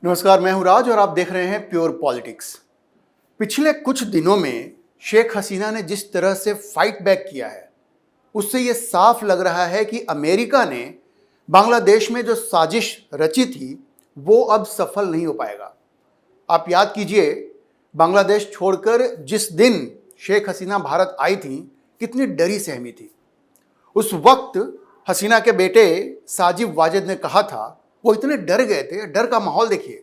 नमस्कार, मैं हूं राज और आप देख रहे हैं प्योर पॉलिटिक्स। पिछले कुछ दिनों में शेख हसीना ने जिस तरह से फाइट बैक किया है, उससे यह साफ लग रहा है कि अमेरिका ने बांग्लादेश में जो साजिश रची थी, वो अब सफल नहीं हो पाएगा। आप याद कीजिए, बांग्लादेश छोड़कर जिस दिन शेख हसीना भारत आई थी, कितनी डरी सहमी थी। उस वक्त हसीना के बेटे साजिब वाजिद ने कहा था, वो इतने डर गए थे, डर का माहौल देखिए।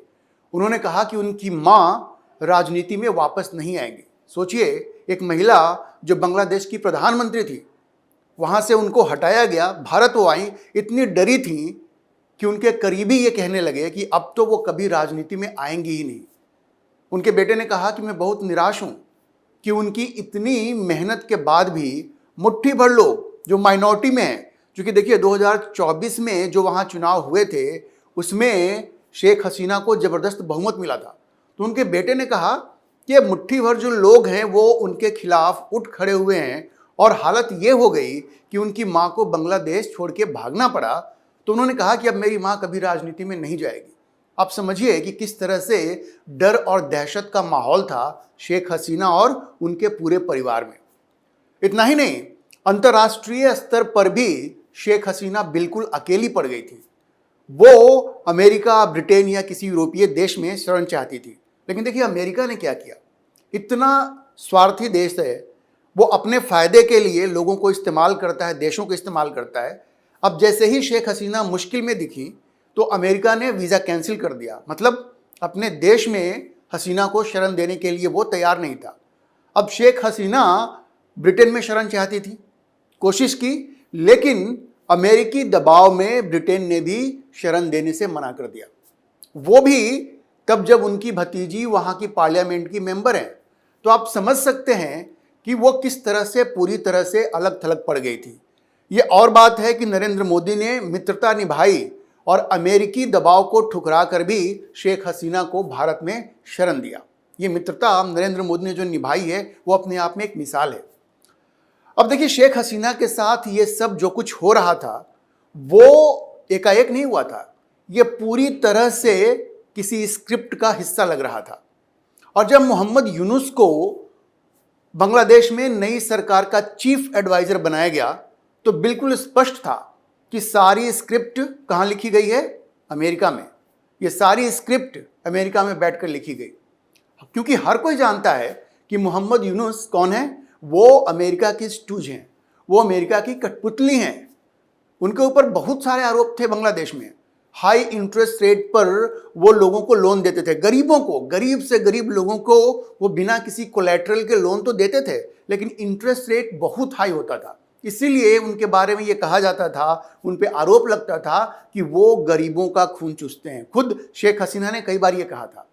उन्होंने कहा कि उनकी माँ राजनीति में वापस नहीं आएंगी। सोचिए, एक महिला जो बांग्लादेश की प्रधानमंत्री थी, वहां से उनको हटाया गया, भारत वो आई, इतनी डरी थी कि उनके करीबी ये कहने लगे कि अब तो वो कभी राजनीति में आएंगी ही नहीं। उनके बेटे ने कहा कि मैं बहुत निराश हूं कि उनकी इतनी मेहनत के बाद भी मुट्ठी भर लोग जो माइनॉरिटी में हैं, क्योंकि देखिए 2024 में जो वहाँ चुनाव हुए थे, उसमें शेख हसीना को ज़बरदस्त बहुमत मिला था। तो उनके बेटे ने कहा कि मुट्ठी भर जो लोग हैं वो उनके खिलाफ उठ खड़े हुए हैं और हालत ये हो गई कि उनकी माँ को बांग्लादेश छोड़ के भागना पड़ा। तो उन्होंने कहा कि अब मेरी माँ कभी राजनीति में नहीं जाएगी। आप समझिए कि किस तरह से डर और दहशत का माहौल था शेख हसीना और उनके पूरे परिवार में। इतना ही नहीं, अंतर्राष्ट्रीय स्तर पर भी शेख हसीना बिल्कुल अकेली पड़ गई थी। वो अमेरिका, ब्रिटेन या किसी यूरोपीय देश में शरण चाहती थी, लेकिन देखिए अमेरिका ने क्या किया। इतना स्वार्थी देश है, वो अपने फायदे के लिए लोगों को इस्तेमाल करता है, देशों को इस्तेमाल करता है। अब जैसे ही शेख हसीना मुश्किल में दिखी तो अमेरिका ने वीज़ा कैंसिल कर दिया। मतलब अपने देश में हसीना को शरण देने के लिए वो तैयार नहीं था। अब शेख हसीना ब्रिटेन में शरण चाहती थी, कोशिश की, लेकिन अमेरिकी दबाव में ब्रिटेन ने भी शरण देने से मना कर दिया। वो भी तब जब उनकी भतीजी वहां की पार्लियामेंट की मेंबर है। तो आप समझ सकते हैं कि वो किस तरह से पूरी तरह से अलग थलग पड़ गई थी। ये और बात है कि नरेंद्र मोदी ने मित्रता निभाई और अमेरिकी दबाव को ठुकरा कर भी शेख हसीना को भारत में शरण दिया। ये मित्रता नरेंद्र मोदी ने जो निभाई है, वो अपने आप में एक मिसाल है। अब देखिए, शेख हसीना के साथ ये सब जो कुछ हो रहा था, वो एकाएक नहीं हुआ था। ये पूरी तरह से किसी स्क्रिप्ट का हिस्सा लग रहा था। और जब मोहम्मद यूनुस को बांग्लादेश में नई सरकार का चीफ एडवाइजर बनाया गया, तो बिल्कुल स्पष्ट था कि सारी स्क्रिप्ट कहाँ लिखी गई है? अमेरिका में। ये सारी स्क्रिप्ट अमेरिका में बैठकर लिखी गई, क्योंकि हर कोई जानता है कि मोहम्मद यूनुस कौन है। वो अमेरिका की स्टूज हैं, वो अमेरिका की कठपुतली हैं। उनके ऊपर बहुत सारे आरोप थे बांग्लादेश में। हाई इंटरेस्ट रेट पर वो लोगों को लोन देते थे, गरीबों को, गरीब से गरीब लोगों को वो बिना किसी कोलैटरल के लोन तो देते थे, लेकिन इंटरेस्ट रेट बहुत हाई होता था। इसीलिए उनके बारे में ये कहा जाता था, उन पे आरोप लगता था कि वो गरीबों का खून चूसते हैं। खुद शेख हसीना ने कई बार ये कहा था।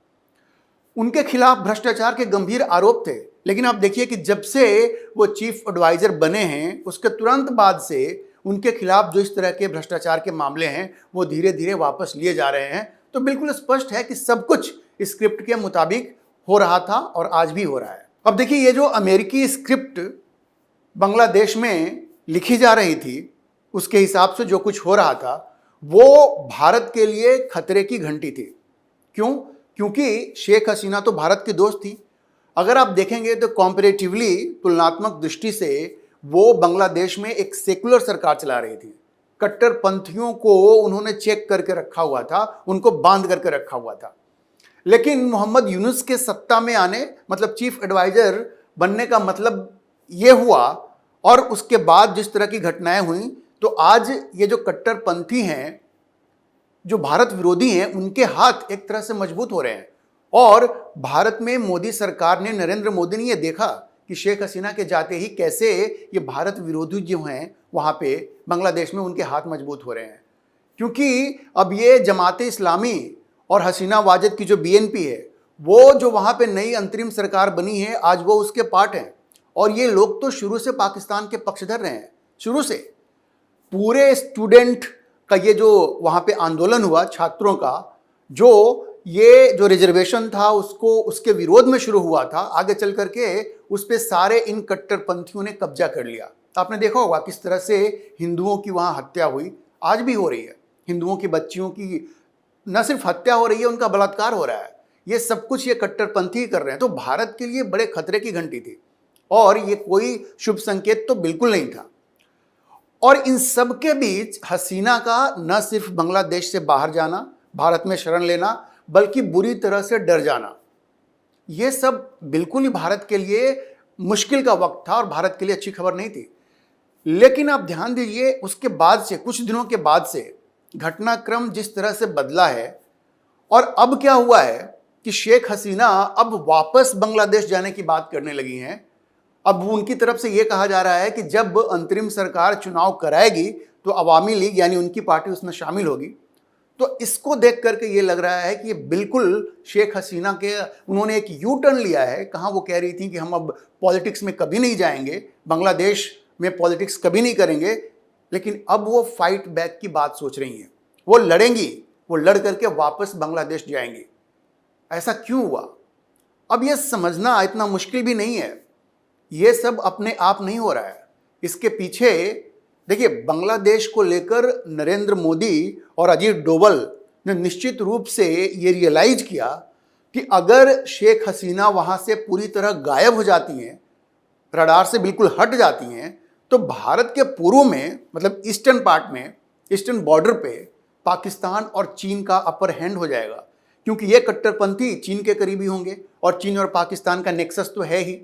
उनके खिलाफ भ्रष्टाचार के गंभीर आरोप थे, लेकिन आप देखिए कि जब से वो चीफ एडवाइजर बने हैं, उसके तुरंत बाद से उनके खिलाफ जो इस तरह के भ्रष्टाचार के मामले हैं, वो धीरे धीरे वापस लिए जा रहे हैं। तो बिल्कुल स्पष्ट है कि सब कुछ स्क्रिप्ट के मुताबिक हो रहा था और आज भी हो रहा है। अब देखिए, ये जो अमेरिकी स्क्रिप्ट बांग्लादेश में लिखी जा रही थी, उसके हिसाब से जो कुछ हो रहा था, वो भारत के लिए खतरे की घंटी थी। क्यों? क्योंकि शेख हसीना तो भारत की दोस्त थी। अगर आप देखेंगे तो कॉम्पैरेटिवली, तुलनात्मक दृष्टि से, वो बांग्लादेश में एक सेकुलर सरकार चला रही थी। कट्टरपंथियों को उन्होंने चेक करके रखा हुआ था, उनको बांध करके रखा हुआ था। लेकिन मोहम्मद यूनुस के सत्ता में आने, मतलब चीफ एडवाइजर बनने का मतलब ये हुआ, और उसके बाद जिस तरह की घटनाएं हुई, तो आज ये जो कट्टरपंथी हैं, जो भारत विरोधी हैं, उनके हाथ एक तरह से मजबूत हो रहे हैं। और भारत में मोदी सरकार ने, नरेंद्र मोदी ने ये देखा कि शेख हसीना के जाते ही कैसे ये भारत विरोधी जो हैं वहाँ पे बांग्लादेश में उनके हाथ मजबूत हो रहे हैं। क्योंकि अब ये जमाते इस्लामी और हसीना वाजिद की जो बीएनपी है, वो जो वहाँ पे नई अंतरिम सरकार बनी है, आज वो उसके पार्ट हैं। और ये लोग तो शुरू से पाकिस्तान के पक्षधर रहे हैं, शुरू से। पूरे स्टूडेंट का ये जो वहाँ पे आंदोलन हुआ छात्रों का, जो ये जो रिजर्वेशन था उसको, उसके विरोध में शुरू हुआ था, आगे चल करके उस पे सारे इन कट्टरपंथियों ने कब्जा कर लिया। आपने देखा होगा किस तरह से हिंदुओं की वहाँ हत्या हुई, आज भी हो रही है। हिंदुओं की बच्चियों की न सिर्फ हत्या हो रही है, उनका बलात्कार हो रहा है। ये सब कुछ ये कट्टरपंथी कर रहे हैं। तो भारत के लिए बड़े खतरे की घंटी थी और ये कोई शुभ संकेत तो बिल्कुल नहीं था। और इन सब के बीच हसीना का न सिर्फ बांग्लादेश से बाहर जाना, भारत में शरण लेना, बल्कि बुरी तरह से डर जाना, ये सब बिल्कुल ही भारत के लिए मुश्किल का वक्त था और भारत के लिए अच्छी खबर नहीं थी। लेकिन आप ध्यान दीजिए, उसके बाद से, कुछ दिनों के बाद से घटनाक्रम जिस तरह से बदला है और अब क्या हुआ है कि शेख हसीना अब वापस बांग्लादेश जाने की बात करने लगी हैं। अब उनकी तरफ से यह कहा जा रहा है कि जब अंतरिम सरकार चुनाव कराएगी तो अवामी लीग यानी उनकी पार्टी उसमें शामिल होगी। तो इसको देख करके ये लग रहा है कि ये बिल्कुल शेख हसीना के उन्होंने एक यू टर्न लिया है। कहाँ वो कह रही थी कि हम अब पॉलिटिक्स में कभी नहीं जाएंगे, बांग्लादेश में पॉलिटिक्स कभी नहीं करेंगे, लेकिन अब वो फाइट बैक की बात सोच रही हैं। वो लड़ेंगी, वो लड़ करके वापस बांग्लादेश जाएंगी। ऐसा क्यों हुआ? अब ये समझना इतना मुश्किल भी नहीं है। ये सब अपने आप नहीं हो रहा है। इसके पीछे देखिए, बांग्लादेश को लेकर नरेंद्र मोदी और अजीत डोभाल ने निश्चित रूप से ये रियलाइज किया कि अगर शेख हसीना वहां से पूरी तरह गायब हो जाती हैं, रडार से बिल्कुल हट जाती हैं, तो भारत के पूर्व में, मतलब ईस्टर्न पार्ट में, ईस्टर्न बॉर्डर पे पाकिस्तान और चीन का अपर हैंड हो जाएगा। क्योंकि ये कट्टरपंथी चीन के करीबी होंगे और चीन और पाकिस्तान का नेक्सस तो है ही।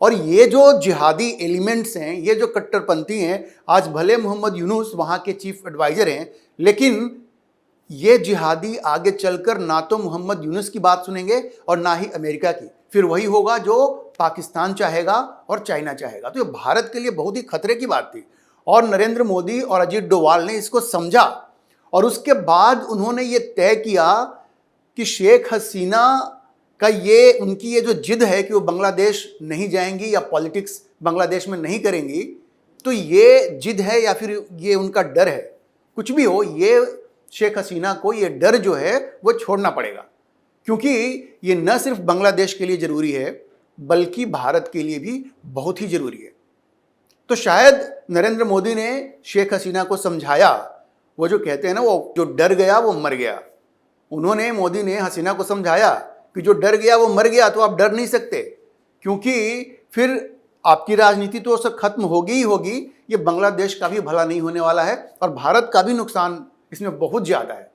और ये जो जिहादी एलिमेंट्स हैं, ये जो कट्टरपंथी हैं, आज भले मोहम्मद यूनुस वहाँ के चीफ एडवाइजर हैं, लेकिन ये जिहादी आगे चलकर ना तो मोहम्मद यूनुस की बात सुनेंगे और ना ही अमेरिका की। फिर वही होगा जो पाकिस्तान चाहेगा और चाइना चाहेगा। तो ये भारत के लिए बहुत ही खतरे की बात थी और नरेंद्र मोदी और अजीत डोभाल ने इसको समझा और उसके बाद उन्होंने ये तय किया कि शेख हसीना का उनकी ये जो जिद है कि वो बांग्लादेश नहीं जाएंगी या पॉलिटिक्स बांग्लादेश में नहीं करेंगी, तो ये जिद है या फिर ये उनका डर है, कुछ भी हो, ये शेख हसीना को ये डर जो है वो छोड़ना पड़ेगा। क्योंकि ये न सिर्फ बांग्लादेश के लिए ज़रूरी है, बल्कि भारत के लिए भी बहुत ही ज़रूरी है। तो शायद नरेंद्र मोदी ने शेख हसीना को समझाया। वो जो कहते हैं ना, वो जो डर गया वो मर गया। मोदी ने हसीना को समझाया कि जो डर गया वो मर गया, तो आप डर नहीं सकते, क्योंकि फिर आपकी राजनीति तो सब खत्म होगी ही होगी। ये बांग्लादेश का भी भला नहीं होने वाला है और भारत का भी नुकसान इसमें बहुत ज़्यादा है।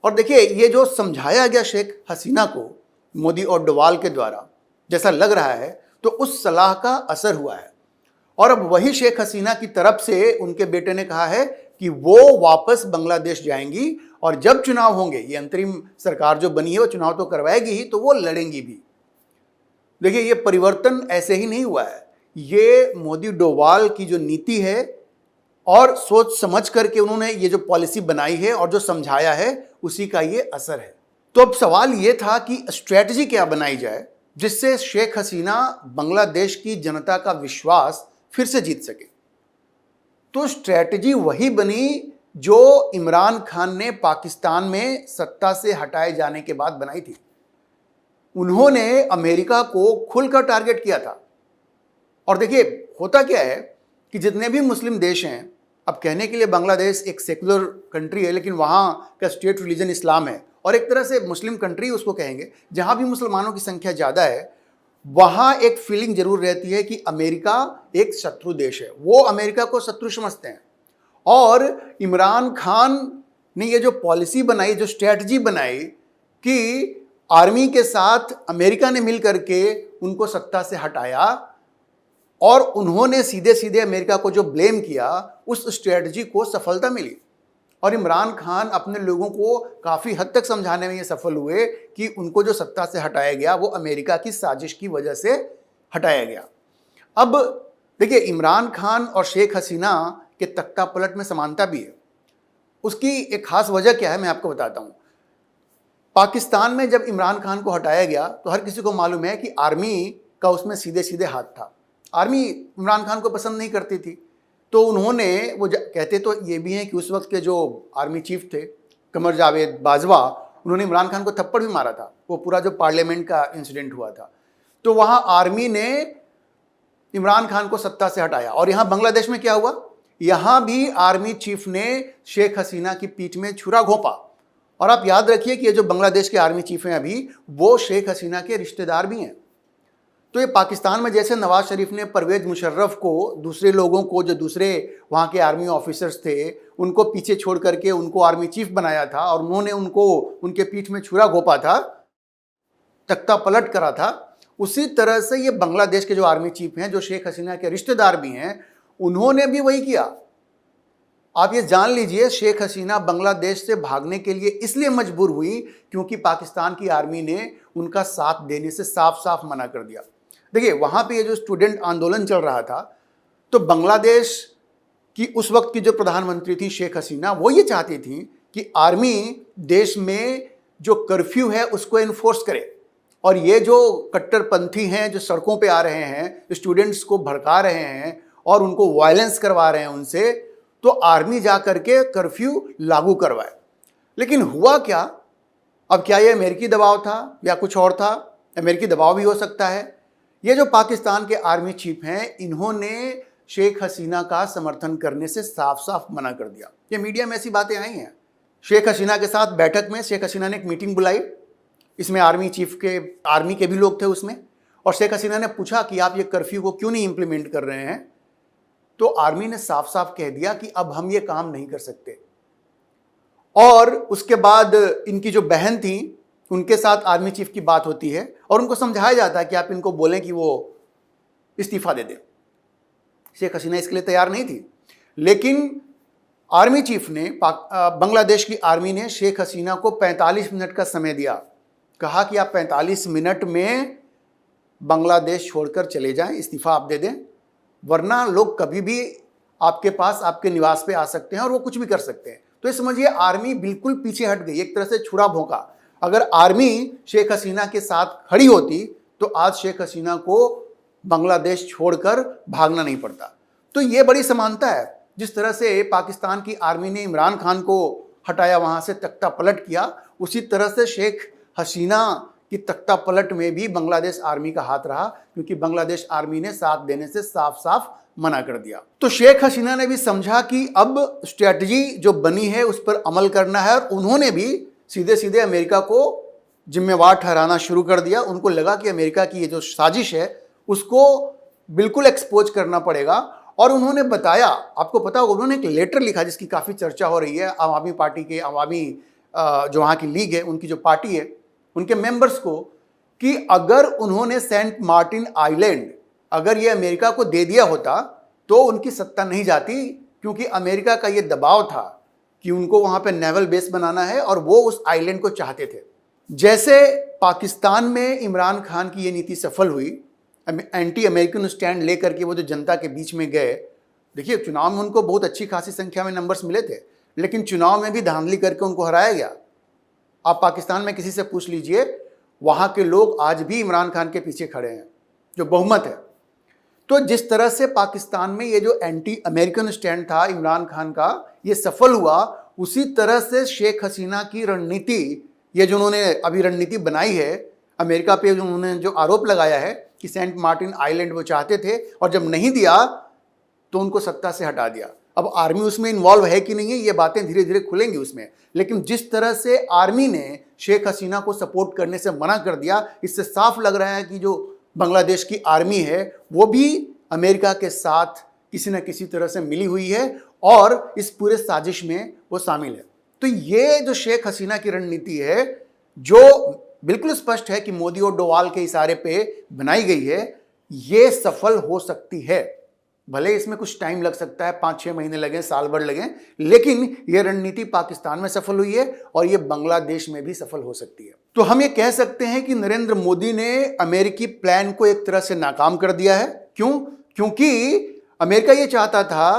और देखिए, ये जो समझाया गया शेख हसीना को मोदी और डोभाल के द्वारा, जैसा लग रहा है, तो उस सलाह का असर हुआ है। और अब वही शेख हसीना की तरफ से उनके बेटे ने कहा है कि वो वापस बांग्लादेश जाएंगी और जब चुनाव होंगे, ये अंतरिम सरकार जो बनी है वो चुनाव तो करवाएगी ही, तो वो लड़ेंगी भी। देखिए, ये परिवर्तन ऐसे ही नहीं हुआ है। ये मोदी डोभाल की जो नीति है और सोच समझ करके उन्होंने ये जो पॉलिसी बनाई है और जो समझाया है, उसी का ये असर है। तो अब सवाल ये था कि स्ट्रैटेजी क्या बनाई जाए जिससे शेख हसीना बांग्लादेश की जनता का विश्वास फिर से जीत सके। तो स्ट्रैटेजी वही बनी जो इमरान खान ने पाकिस्तान में सत्ता से हटाए जाने के बाद बनाई थी। उन्होंने अमेरिका को खुलकर टारगेट किया था। और देखिए, होता क्या है कि जितने भी मुस्लिम देश हैं, अब कहने के लिए बांग्लादेश एक सेकुलर कंट्री है, लेकिन वहाँ का स्टेट रिलीजन इस्लाम है और एक तरह से मुस्लिम कंट्री उसको कहेंगे। जहाँ भी मुसलमानों की संख्या ज़्यादा है, वहाँ एक फीलिंग जरूर रहती है कि अमेरिका एक शत्रु देश है। वो अमेरिका को शत्रु समझते हैं। और इमरान खान ने ये जो पॉलिसी बनाई, जो स्ट्रैटेजी बनाई कि आर्मी के साथ अमेरिका ने मिल करके उनको सत्ता से हटाया और उन्होंने सीधे सीधे अमेरिका को जो ब्लेम किया, उस स्ट्रैटेजी को सफलता मिली। और इमरान खान अपने लोगों को काफ़ी हद तक समझाने में ये सफल हुए कि उनको जो सत्ता से हटाया गया वो अमेरिका की साजिश की वजह से हटाया गया। अब देखिए, इमरान खान और शेख हसीना के तख्ता पलट में समानता भी है। उसकी एक खास वजह क्या है, मैं आपको बताता हूँ। पाकिस्तान में जब इमरान खान को हटाया गया तो हर किसी को मालूम है कि आर्मी का उसमें सीधे सीधे हाथ था। आर्मी इमरान खान को पसंद नहीं करती थी, तो उन्होंने कहते तो ये भी हैं कि उस वक्त के जो आर्मी चीफ थे कमर जावेद बाजवा, उन्होंने इमरान खान को थप्पड़ भी मारा था। वो पूरा जो पार्लियामेंट का इंसिडेंट हुआ था, तो वहाँ आर्मी ने इमरान खान को सत्ता से हटाया। और यहाँ बांग्लादेश में क्या हुआ, यहाँ भी आर्मी चीफ ने शेख हसीना की पीठ में छुरा घोंपा और आप याद रखिए कि ये जो बांग्लादेश के आर्मी चीफ हैं अभी, वो शेख हसीना के रिश्तेदार भी हैं। तो ये पाकिस्तान में जैसे नवाज शरीफ ने परवेज मुशर्रफ को, दूसरे लोगों को, जो दूसरे वहाँ के आर्मी ऑफिसर्स थे, उनको पीछे छोड़ करके उनको आर्मी चीफ बनाया था और उन्होंने उनको उनके पीठ में छुरा घोंपा था, तख्ता पलट करा था, उसी तरह से ये बांग्लादेश के जो आर्मी चीफ हैं, जो शेख हसीना के रिश्तेदार भी हैं, उन्होंने भी वही किया। आप ये जान लीजिए, शेख हसीना बांग्लादेश से भागने के लिए इसलिए मजबूर हुई क्योंकि पाकिस्तान की आर्मी ने उनका साथ देने से साफ साफ मना कर दिया। देखिए, वहाँ पे ये जो स्टूडेंट आंदोलन चल रहा था, तो बांग्लादेश की उस वक्त की जो प्रधानमंत्री थी शेख हसीना, वो ये चाहती थी कि आर्मी देश में जो कर्फ्यू है उसको इन्फोर्स करे, और ये जो कट्टरपंथी हैं जो सड़कों पे आ रहे हैं, स्टूडेंट्स को भड़का रहे हैं और उनको वायलेंस करवा रहे हैं उनसे, तो आर्मी जा करके कर्फ्यू लागू करवाए। लेकिन हुआ क्या? अब क्या ये अमेरिकी दबाव था या कुछ और था? अमेरिकी दबाव भी हो सकता है। ये जो पाकिस्तान के आर्मी चीफ हैं, इन्होंने शेख हसीना का समर्थन करने से साफ साफ मना कर दिया। ये मीडिया में ऐसी बातें आई हैं। शेख हसीना के साथ बैठक में शेख हसीना ने एक मीटिंग बुलाई, इसमें आर्मी चीफ के, आर्मी के भी लोग थे उसमें, और शेख हसीना ने पूछा कि आप ये कर्फ्यू को क्यों नहीं इंप्लीमेंट कर रहे हैं? तो आर्मी ने साफ साफ कह दिया कि अब हम ये काम नहीं कर सकते। और उसके बाद इनकी जो बहन थी, उनके साथ आर्मी चीफ की बात होती है और उनको समझाया जाता है कि आप इनको बोलें कि वो इस्तीफा दे दें। शेख हसीना इसके लिए तैयार नहीं थी, लेकिन आर्मी चीफ ने, बांग्लादेश की आर्मी ने शेख हसीना को 45 मिनट का समय दिया। कहा कि आप 45 मिनट में बांग्लादेश छोड़कर चले जाएं, इस्तीफा आप दे दें, वरना लोग कभी भी आपके पास, आपके निवास पे आ सकते हैं और वो कुछ भी कर सकते हैं। तो ये समझिए, आर्मी बिल्कुल पीछे हट गई, एक तरह से छुरा भोंका। अगर आर्मी शेख हसीना के साथ खड़ी होती तो आज शेख हसीना को बांग्लादेश छोड़कर भागना नहीं पड़ता। तो ये बड़ी समानता है। जिस तरह से पाकिस्तान की आर्मी ने इमरान खान को हटाया, वहां से तख्ता पलट किया, उसी तरह से शेख हसीना की तख्ता पलट में भी बांग्लादेश आर्मी का हाथ रहा, क्योंकि बांग्लादेश आर्मी ने साथ देने से साफ साफ मना कर दिया। तो शेख हसीना ने भी समझा कि अब स्ट्रेटजी जो बनी है उस पर अमल करना है, और उन्होंने भी सीधे सीधे अमेरिका को जिम्मेवार ठहराना शुरू कर दिया। उनको लगा कि अमेरिका की ये जो साजिश है उसको बिल्कुल एक्सपोज करना पड़ेगा, और उन्होंने बताया, आपको पता होगा, उन्होंने एक लेटर लिखा जिसकी काफ़ी चर्चा हो रही है, अवामी पार्टी के, अवामी जो वहाँ की लीग है, उनकी जो पार्टी है, उनके मेंबर्स को, कि अगर उन्होंने सेंट मार्टिन आइलैंड अगर ये अमेरिका को दे दिया होता तो उनकी सत्ता नहीं जाती, क्योंकि अमेरिका का ये दबाव था कि उनको वहाँ पे नेवल बेस बनाना है और वो उस आइलैंड को चाहते थे। जैसे पाकिस्तान में इमरान खान की ये नीति सफल हुई, एंटी अमेरिकन स्टैंड लेकर के वो जो जनता के बीच में गए, देखिए चुनाव में उनको बहुत अच्छी खासी संख्या में नंबर्स मिले थे, लेकिन चुनाव में भी धांधली करके उनको हराया गया। आप पाकिस्तान में किसी से पूछ लीजिए, वहाँ के लोग आज भी इमरान खान के पीछे खड़े हैं, जो बहुमत है। तो जिस तरह से पाकिस्तान में ये जो एंटी अमेरिकन स्टैंड था इमरान खान का, ये सफल हुआ, उसी तरह से शेख हसीना की रणनीति, ये जो उन्होंने अभी रणनीति बनाई है अमेरिका पे, जो उन्होंने जो आरोप लगाया है कि सेंट मार्टिन आइलैंड वो चाहते थे और जब नहीं दिया तो उनको सत्ता से हटा दिया। अब आर्मी उसमें इन्वॉल्व है कि नहीं है, ये बातें धीरे धीरे खुलेंगी उसमें, लेकिन जिस तरह से आर्मी ने शेख हसीना को सपोर्ट करने से मना कर दिया, इससे साफ लग रहा है कि जो बांग्लादेश की आर्मी है वो भी अमेरिका के साथ किसी न किसी तरह से मिली हुई है और इस पूरे साजिश में वो शामिल है। तो ये जो शेख हसीना की रणनीति है, जो बिल्कुल स्पष्ट है कि मोदी और डोवाल के इशारे पे बनाई गई है, ये सफल हो सकती है। भले इसमें कुछ टाइम लग सकता है, 5-6 महीने लगे, साल भर लगे, लेकिन ये रणनीति पाकिस्तान में सफल हुई है और ये बांग्लादेश में भी सफल हो सकती है। तो हम ये कह सकते हैं कि नरेंद्र मोदी ने अमेरिकी प्लान को एक तरह से नाकाम कर दिया है। क्यों? क्योंकि अमेरिका ये चाहता था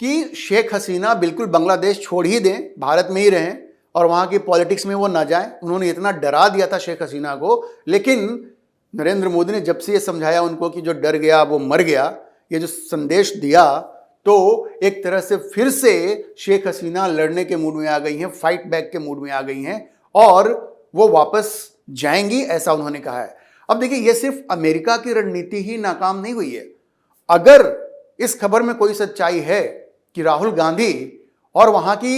कि शेख हसीना बिल्कुल बांग्लादेश छोड़ ही दें, भारत में ही रहें और वहाँ की पॉलिटिक्स में वो ना जाएं। उन्होंने इतना डरा दिया था शेख हसीना को, लेकिन नरेंद्र मोदी ने जब से ये समझाया उनको कि जो डर गया वो मर गया, ये जो संदेश दिया, तो एक तरह से फिर से शेख हसीना लड़ने के मूड में आ गई हैं, फाइट बैक के मूड में आ गई हैं और वो वापस जाएंगी, ऐसा उन्होंने कहा है। अब देखिए, ये सिर्फ अमेरिका की रणनीति ही नाकाम नहीं हुई है। अगर इस खबर में कोई सच्चाई है कि राहुल गांधी और वहां की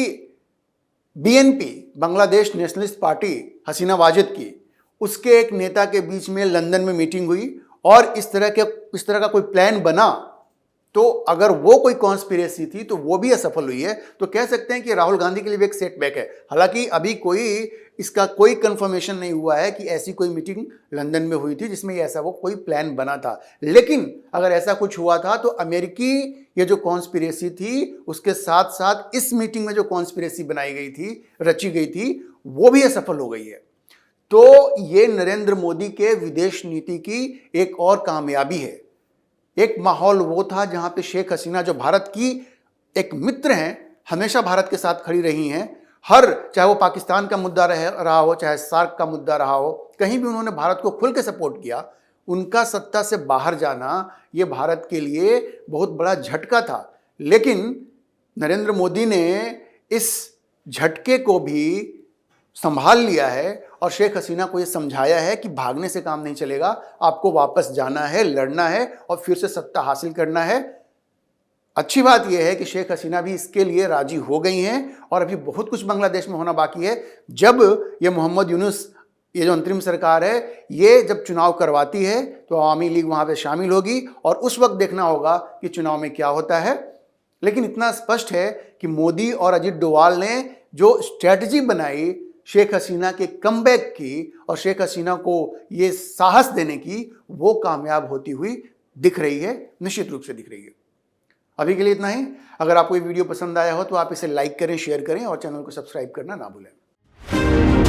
बीएनपी, बांग्लादेश नेशनलिस्ट पार्टी हसीना वाजिद की, उसके एक नेता के बीच में लंदन में मीटिंग हुई और इस तरह का कोई प्लान बना, तो अगर वो कोई कॉन्स्पिरेसी थी तो वो भी असफल हुई है। तो कह सकते हैं कि राहुल गांधी के लिए भी एक सेटबैक है। हालांकि अभी इसका कोई कंफर्मेशन नहीं हुआ है कि ऐसी कोई मीटिंग लंदन में हुई थी जिसमें ऐसा वो कोई प्लान बना था। लेकिन अगर ऐसा कुछ हुआ था तो अमेरिकी ये जो कॉन्स्पिरेसी थी उसके साथ साथ इस मीटिंग में जो कॉन्स्पिरेसी बनाई गई थी, रची गई थी, वो भी असफल हो गई है। तो ये नरेंद्र मोदी के विदेश नीति की एक और कामयाबी है। एक माहौल वो था जहां पे शेख हसीना, जो भारत की एक मित्र हैं, हमेशा भारत के साथ खड़ी रही हैं, चाहे वो पाकिस्तान का मुद्दा रहा हो, चाहे सार्क का मुद्दा रहा हो, कहीं भी उन्होंने भारत को खुल के सपोर्ट किया। उनका सत्ता से बाहर जाना ये भारत के लिए बहुत बड़ा झटका था। लेकिन नरेंद्र मोदी ने इस झटके को भी संभाल लिया है और शेख हसीना को यह समझाया है कि भागने से काम नहीं चलेगा, आपको वापस जाना है, लड़ना है और फिर से सत्ता हासिल करना है। अच्छी बात यह है कि शेख हसीना भी इसके लिए राजी हो गई हैं और अभी बहुत कुछ बांग्लादेश में होना बाकी है। जब ये मोहम्मद यूनुस, ये जो अंतरिम सरकार है, ये जब चुनाव करवाती है तो अवामी लीग वहां पे शामिल होगी और उस वक्त देखना होगा कि चुनाव में क्या होता है। लेकिन इतना स्पष्ट है कि मोदी और अजित डोवाल ने जो स्ट्रैटेजी बनाई शेख हसीना के कमबैक की और शेख हसीना को ये साहस देने की, वो कामयाब होती हुई दिख रही है, निश्चित रूप से दिख रही है। अभी के लिए इतना ही। अगर आपको ये वीडियो पसंद आया हो तो आप इसे लाइक करें, शेयर करें और चैनल को सब्सक्राइब करना ना भूलें।